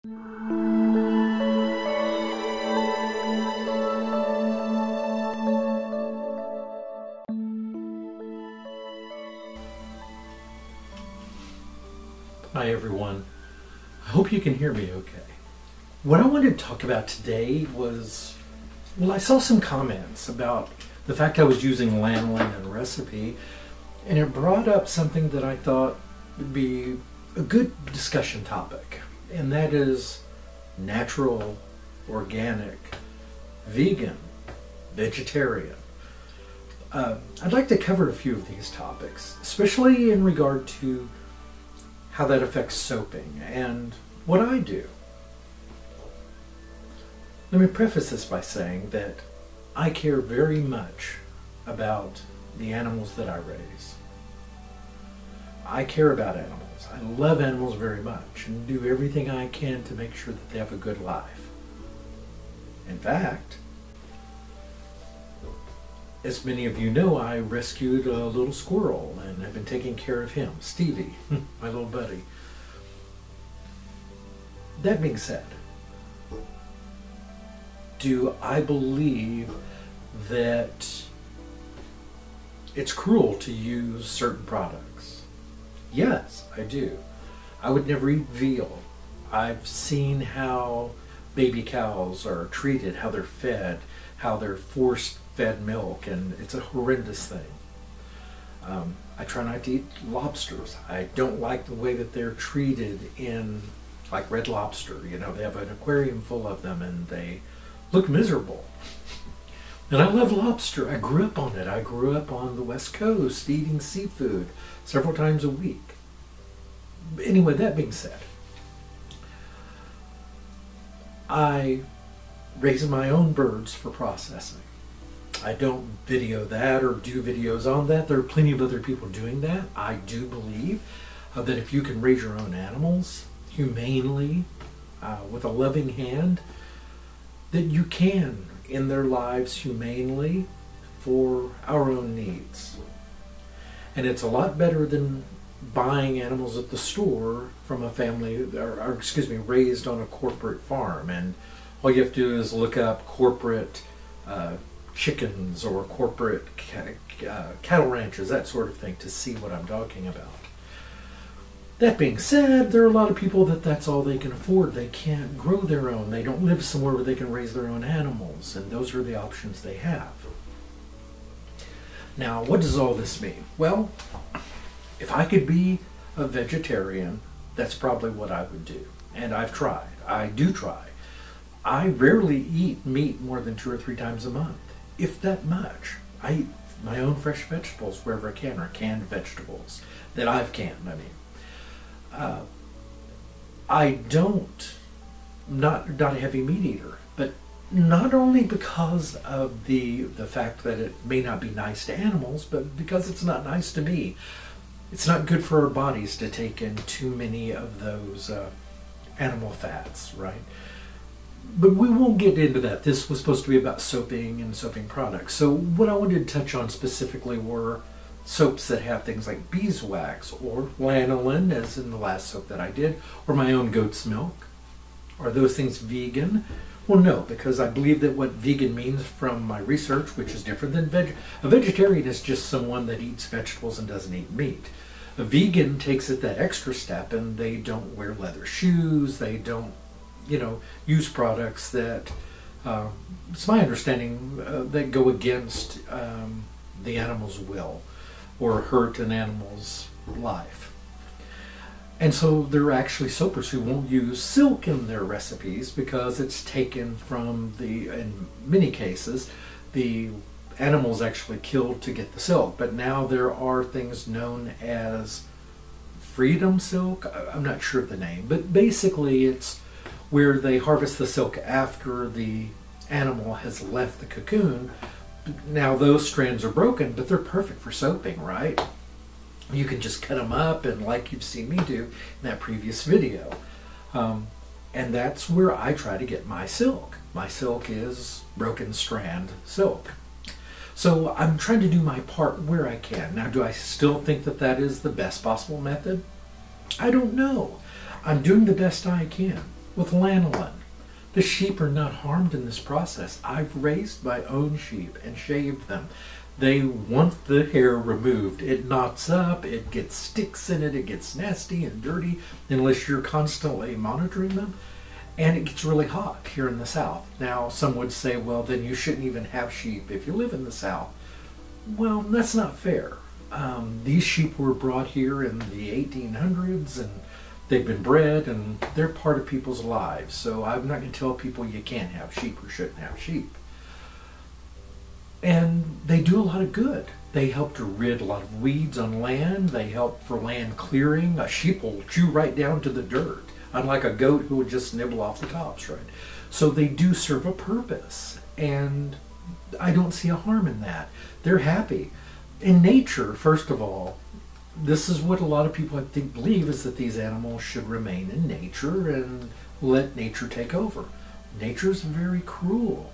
Hi everyone. I hope you can hear me okay. What I wanted to talk about today was, well, I saw some comments about the fact I was using lanolin in a recipe, and it brought up something that I thought would be a good discussion topic, and that is natural, organic, vegan, vegetarian. I'd like to cover a few of these topics, especially in regard to how that affects soaping and what I do. Let me preface this by saying that I care very much about the animals that I raise. I care about animals. I love animals very much and do everything I can to make sure that they have a good life. In fact, as many of you know, I rescued a little squirrel and I've been taking care of him, Stevie, my little buddy. That being said, do I believe that it's cruel to use certain products? Yes, I do. I would never eat veal. I've seen how baby cows are treated, how they're fed, how they're forced fed milk, and it's a horrendous thing. I try not to eat lobsters. I don't like the way that they're treated in, like Red Lobster. You know, they have an aquarium full of them and they look miserable. And I love lobster. I grew up on it. I grew up on the West Coast eating seafood several times a week. Anyway, that being said, I raise my own birds for processing. I don't video that or do videos on that. There are plenty of other people doing that. I do believe that if you can raise your own animals humanely, with a loving hand, that you can in their lives humanely for our own needs. And it's a lot better than buying animals at the store from a family, or excuse me, raised on a corporate farm. And all you have to do is look up corporate chickens or corporate cattle ranches, that sort of thing, to see what I'm talking about. That being said, there are a lot of people that's all they can afford. They can't grow their own. They don't live somewhere where they can raise their own animals, and those are the options they have. Now, what does all this mean? Well, if I could be a vegetarian, that's probably what I would do. And I've tried. I do try. I rarely eat meat more than 2 or 3 times a month, if that much. I eat my own fresh vegetables wherever I can, or canned vegetables that I've canned, I mean. Not a heavy meat eater, but not only because of the fact that it may not be nice to animals, but because it's not nice to me. It's not good for our bodies to take in too many of those animal fats, right? But we won't get into that. This was supposed to be about soaping and soaping products. So what I wanted to touch on specifically were soaps that have things like beeswax or lanolin, as in the last soap that I did, or my own goat's milk. Are those things vegan? Well, no, because I believe that what vegan means from my research, which is different than a vegetarian is just someone that eats vegetables and doesn't eat meat. A vegan takes it that extra step, and they don't wear leather shoes, they don't, use products that, it's my understanding, that go against the animal's will or hurt an animal's life. And so there are actually soapers who won't use silk in their recipes because it's taken from in many cases, the animals actually killed to get the silk. But now there are things known as freedom silk. I'm not sure of the name, but basically it's where they harvest the silk after the animal has left the cocoon. Now those strands are broken, but they're perfect for soaping, right? You can just cut them up, and like you've seen me do in that previous video. And that's where I try to get my silk. My silk is broken strand silk. So I'm trying to do my part where I can. Now, do I still think that that is the best possible method? I don't know. I'm doing the best I can. with lanolin. The sheep are not harmed in this process. I've raised my own sheep and shaved them. They want the hair removed. It knots up, it gets sticks in it, it gets nasty and dirty unless you're constantly monitoring them. And it gets really hot here in the South. Now, some would say, well, then you shouldn't even have sheep if you live in the South. Well, that's not fair. These sheep were brought here in the 1800s, and they've been bred, and they're part of people's lives. So I'm not going to tell people you can't have sheep or shouldn't have sheep. And they do a lot of good. They help to rid a lot of weeds on land. They help for land clearing. A sheep will chew right down to the dirt, unlike a goat who would just nibble off the tops, right? So they do serve a purpose, and I don't see a harm in that. They're happy. In nature, first of all, this is what a lot of people I think believe, is that these animals should remain in nature and let nature take over. Nature is very cruel.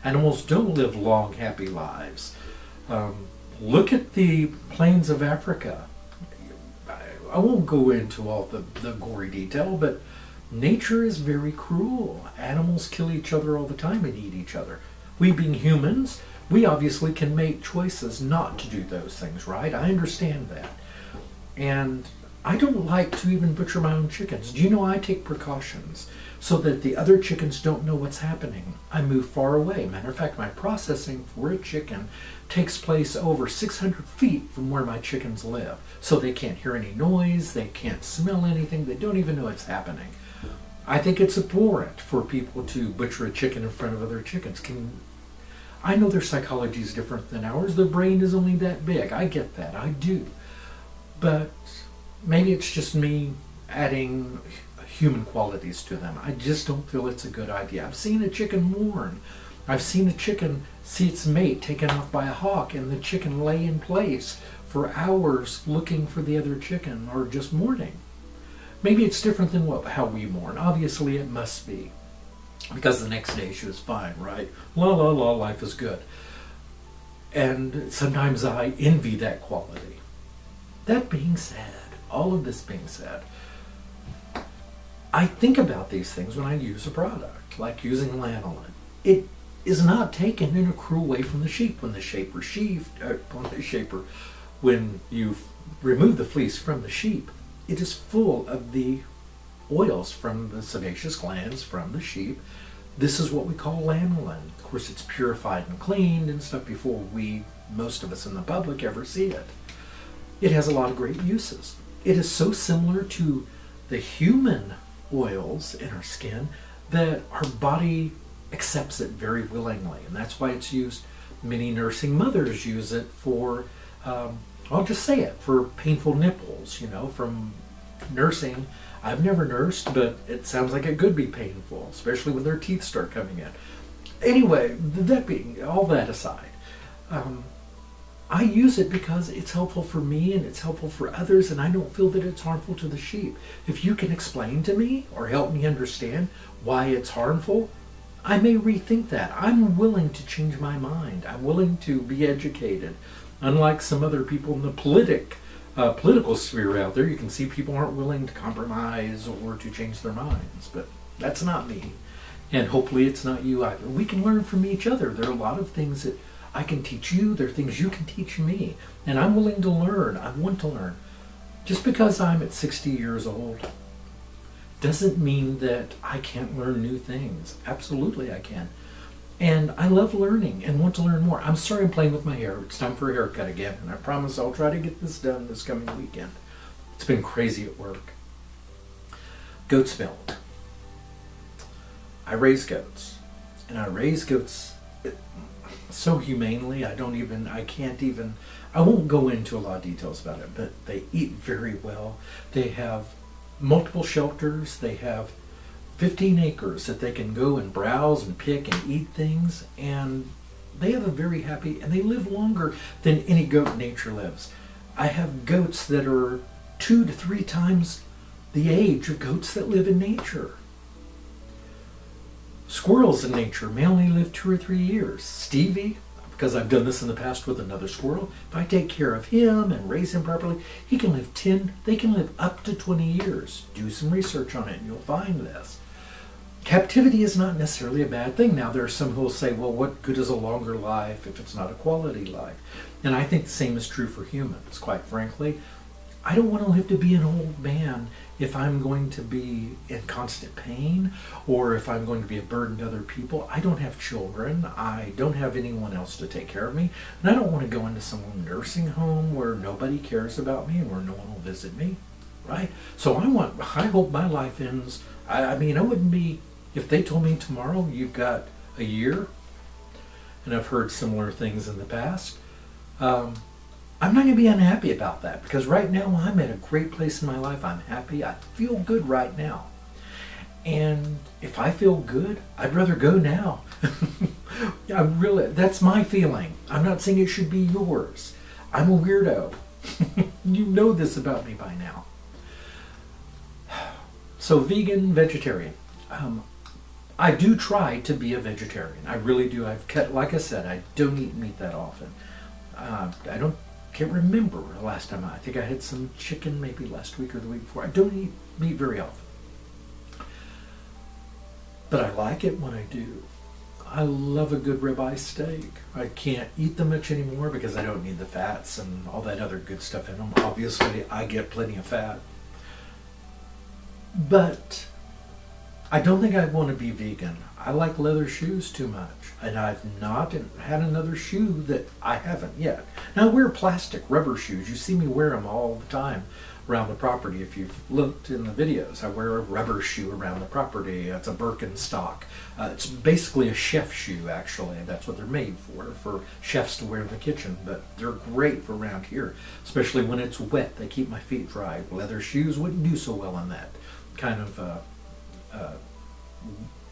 Animals don't live long, happy lives. Look at the plains of Africa. I won't go into all the gory detail, but nature is very cruel. Animals kill each other all the time and eat each other. We being humans, we obviously can make choices not to do those things, right? I understand that. And I don't like to even butcher my own chickens. Do you know I take precautions so that the other chickens don't know what's happening? I move far away. Matter of fact, my processing for a chicken takes place over 600 feet from where my chickens live. So they can't hear any noise, they can't smell anything, they don't even know it's happening. I think it's abhorrent for people to butcher a chicken in front of other chickens. I know their psychology is different than ours. Their brain is only that big. I get that. I do. But maybe it's just me adding human qualities to them. I just don't feel it's a good idea. I've seen a chicken mourn. I've seen a chicken see its mate taken off by a hawk, and the chicken lay in place for hours looking for the other chicken, or just mourning. Maybe it's different than how we mourn. Obviously it must be, because the next day she was fine, right? La la la, life is good. And sometimes I envy that quality. That being said, all of this being said, I think about these things when I use a product, like using lanolin. It is not taken in a cruel way from the sheep. When you remove the fleece from the sheep, it is full of the oils from the sebaceous glands from the sheep. This is what we call lanolin. Of course, it's purified and cleaned and stuff before most of us in the public, ever see it. It has a lot of great uses. It is so similar to the human oils in our skin that our body accepts it very willingly, and that's why it's used. Many nursing mothers use it for, I'll just say it, for painful nipples, from nursing. I've never nursed, but it sounds like it could be painful, especially when their teeth start coming in. Anyway, that being, all that aside, I use it because it's helpful for me and it's helpful for others, and I don't feel that it's harmful to the sheep. If you can explain to me or help me understand why it's harmful, I may rethink that. I'm willing to change my mind. I'm willing to be educated. Unlike some other people in the political sphere out there, you can see people aren't willing to compromise or to change their minds, but that's not me. And hopefully it's not you either. We can learn from each other. There are a lot of things that I can teach you. There are things you can teach me. And I'm willing to learn. I want to learn. Just because I'm at 60 years old doesn't mean that I can't learn new things. Absolutely I can. And I love learning and want to learn more. I'm sorry I'm playing with my hair. It's time for a haircut again, and I promise I'll try to get this done this coming weekend. It's been crazy at work. Goat's milk. I raise goats, and I raise goats so humanely. I won't go into a lot of details about it, but they eat very well. They have multiple shelters. They have 15 acres that they can go and browse and pick and eat things, and they have a very happy, and they live longer than any goat in nature lives. I have goats that are 2 to 3 times the age of goats that live in nature. Squirrels in nature may only live 2 or 3 years. Stevie, because I've done this in the past with another squirrel. If I take care of him and raise him properly, he can live 10, they can live up to 20 years. Do some research on it and you'll find this. Captivity is not necessarily a bad thing. Now, there are some who will say, well, what good is a longer life if it's not a quality life? And I think the same is true for humans, quite frankly. I don't want to live to be an old man if I'm going to be in constant pain or if I'm going to be a burden to other people. I don't have children. I don't have anyone else to take care of me. And I don't want to go into some nursing home where nobody cares about me and where no one will visit me, right? So I hope my life ends. I mean, I wouldn't be, if they told me tomorrow you've got a year, and I've heard similar things in the past, I'm not going to be unhappy about that, because right now I'm at a great place in my life. I'm happy. I feel good right now. And if I feel good, I'd rather go now. That's my feeling. I'm not saying it should be yours. I'm a weirdo. You know this about me by now. So vegan, vegetarian. I do try to be a vegetarian. I really do. Like I said, I don't eat meat that often. Can't remember the last time. I think I had some chicken maybe last week or the week before. I don't eat meat very often. But I like it when I do. I love a good ribeye steak. I can't eat them much anymore because I don't need the fats and all that other good stuff in them. Obviously, I get plenty of fat. But I don't think I want to be vegan. I like leather shoes too much. And I've not had another shoe that I haven't yet. Now, I wear plastic rubber shoes. You see me wear them all the time around the property. If you've looked in the videos, I wear a rubber shoe around the property. It's a Birkenstock. It's basically a chef shoe, actually. And that's what they're made for chefs to wear in the kitchen. But they're great for around here, especially when it's wet. They keep my feet dry. Leather shoes wouldn't do so well in that kind of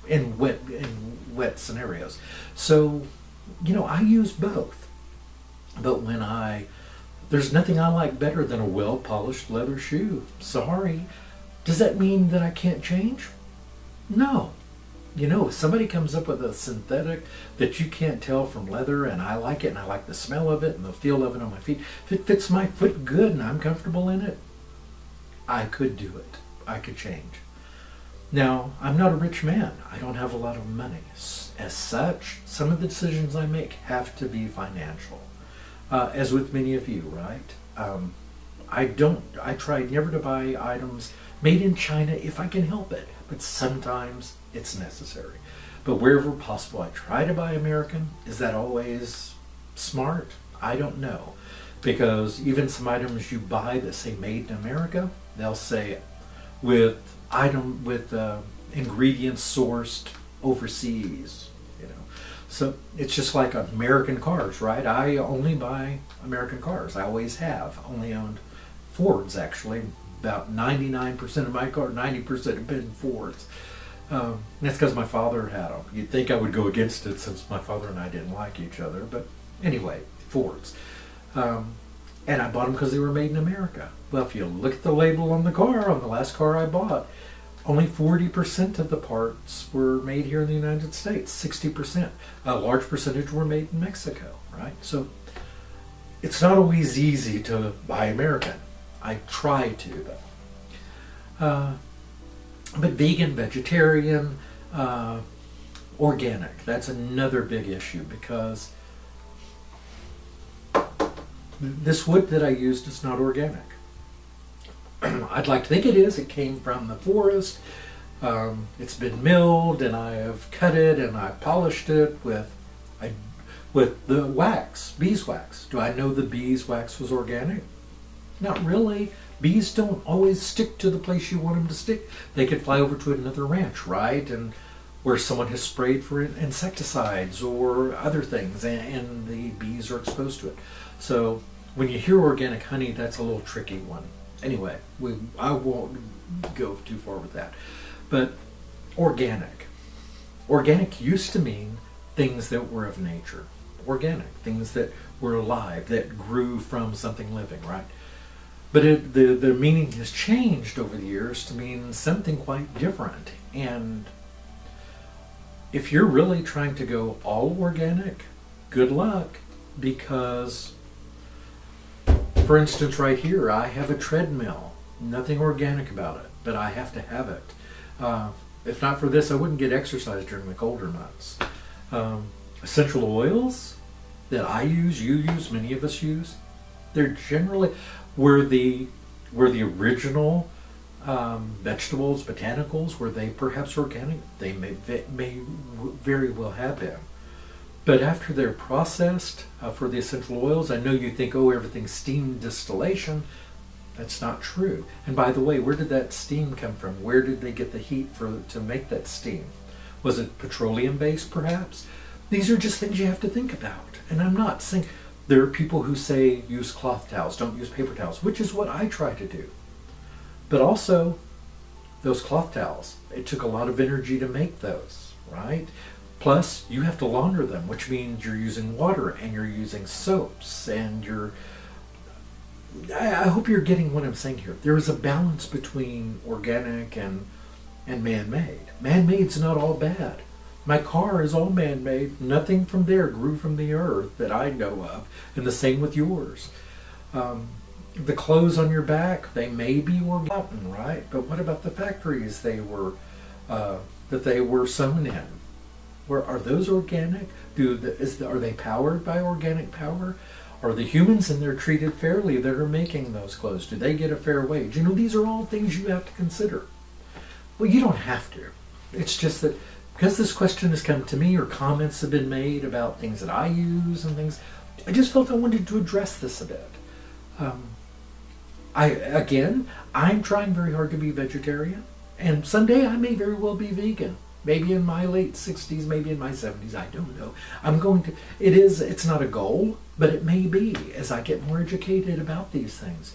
in wet scenarios. So, I use both. But there's nothing I like better than a well-polished leather shoe. Sorry. Does that mean that I can't change? No. If somebody comes up with a synthetic that you can't tell from leather, and I like it, and I like the smell of it, and the feel of it on my feet, if it fits my foot good and I'm comfortable in it, I could do it. I could change. Now, I'm not a rich man. I don't have a lot of money. As such, some of the decisions I make have to be financial, as with many of you, right? I try never to buy items made in China if I can help it, but sometimes it's necessary. But wherever possible, I try to buy American. Is that always smart? I don't know, because even some items you buy that say made in America, they'll say with ingredients sourced overseas, So it's just like American cars, right? I only buy American cars. I always have. Only owned Fords, actually. About 99% of my cars, 90% have been Fords. That's because my father had them. You'd think I would go against it since my father and I didn't like each other. But anyway, Fords. And I bought them because they were made in America. Well, if you look at the label on the car, on the last car I bought, only 40% of the parts were made here in the United States. 60%. A large percentage were made in Mexico, right? So it's not always easy to buy American. I try to, but vegan, vegetarian, organic, that's another big issue, because this wood that I used is not organic. I'd like to think it is. It came from the forest. It's been milled, and I have cut it and I polished it with the wax, beeswax. Do I know the beeswax was organic? Not really. Bees don't always stick to the place you want them to stick. They could fly over to another ranch, right? And where someone has sprayed for insecticides or other things, and the bees are exposed to it. So when you hear organic honey, that's a little tricky one. Anyway, I won't go too far with that. But organic. Organic used to mean things that were of nature. Organic, things that were alive, that grew from something living, right? But the meaning has changed over the years to mean something quite different. And if you're really trying to go all organic, good luck, because, for instance, right here, I have a treadmill. Nothing organic about it, but I have to have it. If not for this, I wouldn't get exercise during the colder months. Essential oils that I use, you use, many of us use, they're generally were the original vegetables, botanicals, were they perhaps organic? They may very well have been. But after they're processed for the essential oils, I know you think, oh, everything's steam distillation. That's not true. And by the way, where did that steam come from? Where did they get the heat to make that steam? Was it petroleum-based, perhaps? These are just things you have to think about. And I'm not saying, there are people who say use cloth towels, don't use paper towels, which is what I try to do. But also, those cloth towels, it took a lot of energy to make those, right? Plus, you have to launder them, which means you're using water and you're using soaps and I hope you're getting what I'm saying here. There is a balance between organic and man-made. Man-made's not all bad. My car is all man-made. Nothing from there grew from the earth that I know of. And the same with yours. The clothes on your back, they may be organic, right? But what about the factories that they were sewn in? Are those organic? Are they powered by organic power? Are the humans in there treated fairly that are making those clothes? Do they get a fair wage? You know, these are all things you have to consider. Well, you don't have to. It's just that because this question has come to me or comments have been made about things that I use and things, I just felt I wanted to address this a bit. I'm trying very hard to be vegetarian, and someday I may very well be vegan. Maybe in my late 60s, maybe in my 70s, I don't know. It's not a goal, but it may be as I get more educated about these things.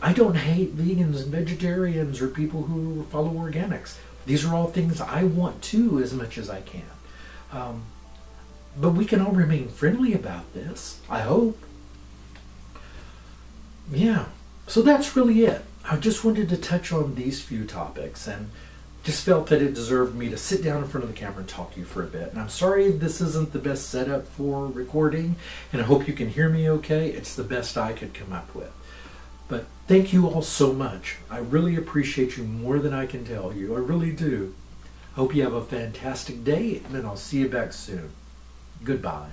I don't hate vegans and vegetarians or people who follow organics. These are all things I want to as much as I can. But we can all remain friendly about this, I hope. Yeah, so that's really it. I just wanted to touch on these few topics and just felt that it deserved me to sit down in front of the camera and talk to you for a bit. And I'm sorry this isn't the best setup for recording, and I hope you can hear me okay. It's the best I could come up with. But thank you all so much. I really appreciate you more than I can tell you. I really do. Hope you have a fantastic day, and I'll see you back soon. Goodbye.